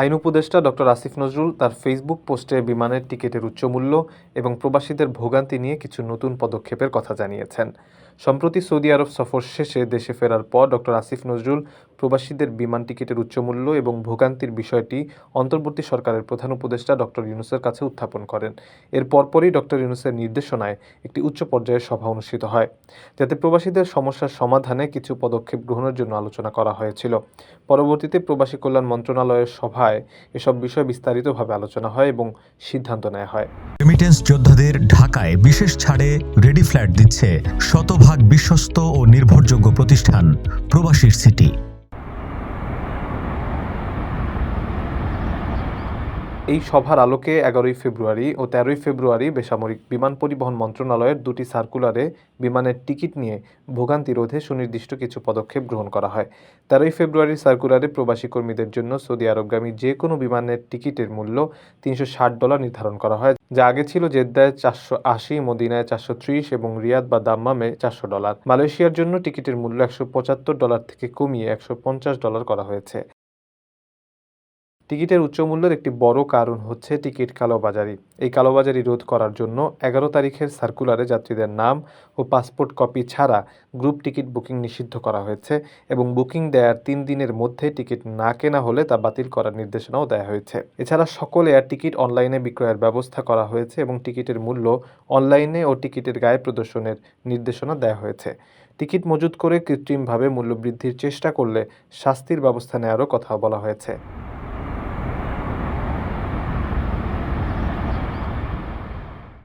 আইন উপদেষ্টা ডক্টর আসিফ নজরুল তার ফেসবুক পোস্টে বিমানের টিকিটের উচ্চমূল্য এবং প্রবাসীদের ভোগান্তি নিয়ে কিছু নতুন পদক্ষেপের কথা জানিয়েছেন। সম্প্রতি সৌদি আরব সফর শেষে দেশে ফেরার পর ডক্টর আসিফ নজরুল প্রবাসীদের বিমান টিকিটের উচ্চমূল্য এবং ভোগান্তির বিষয়টি অন্তর্বর্তী সরকারের প্রধান উপদেষ্টা ডক্টর ইউনূসের কাছে উত্থাপন করেন। এর পরপরই ডক্টর ইউনূসের নির্দেশনায় একটি উচ্চ পর্যায়ের সভা অনুষ্ঠিত হয়, যাতে প্রবাসীদের সমস্যার সমাধানে কিছু পদক্ষেপ গ্রহণের জন্য আলোচনা করা হয়েছিল। পরবর্তীতে প্রবাসী কল্যাণ মন্ত্রণালয়ের সভায় এসব বিষয়ে বিস্তারিতভাবে আলোচনা হয় এবং সিদ্ধান্ত নেওয়া হয়। রেমিটেন্স যোদ্ধাদের ঢাকায় বিশেষ ছাড়ে রেডি ফ্ল্যাট দিচ্ছে শতভাগ বিশ্বস্ত ও নির্ভরযোগ্য প্রতিষ্ঠান প্রবাসীর সিটি। এই সভার আলোকে 11 ফেব্রুয়ারি ও 13 ফেব্রুয়ারি বেসামরিক বিমান পরিবহন মন্ত্রণালয়ের দুটি সার্কুলারে বিমানের টিকিট নিয়ে ভোগান্তি রোধে সুনির্দিষ্ট কিছু পদক্ষেপ গ্রহণ করা হয়। 13 ফেব্রুয়ারির সার্কুলারে প্রবাসী কর্মীদের জন্য সৌদি আরবগামী যে কোনো বিমানের টিকিটের মূল্য $360 নির্ধারণ করা হয়, যা আগে ছিল জেদ্দায় 480, মদিনায় 430 এবং রিয়াদ বা দাম্মামে $400। মালয়েশিয়ার জন্য টিকিটের মূল্য $175 থেকে কমিয়ে $150 করা হয়েছে। টিকিটের উচ্চমূল্যের একটি বড় কারণ হচ্ছে টিকিট কালোবাজারি। এই কালোবাজারি রোধ করার জন্য 11 তারিখের সার্কুলারে যাত্রীদের নাম ও পাসপোর্ট কপি ছাড়া গ্রুপ টিকিট বুকিং নিষিদ্ধ করা হয়েছে এবং বুকিং দেওয়ার 3 দিনের মধ্যে টিকিট না কেনা হলে তা বাতিল করার নির্দেশনাও দেওয়া হয়েছে। এছাড়া সকল এয়ার টিকিট অনলাইনে বিক্রয়ের ব্যবস্থা করা হয়েছে এবং টিকিটের মূল্য অনলাইনে ও টিকিটের গায়ে প্রদর্শনের নির্দেশনা দেওয়া হয়েছে। টিকিট মজুত করে কৃত্রিমভাবে মূল্য বৃদ্ধির চেষ্টা করলে শাস্তির ব্যবস্থা নেওয়ারও কথা বলা হয়েছে।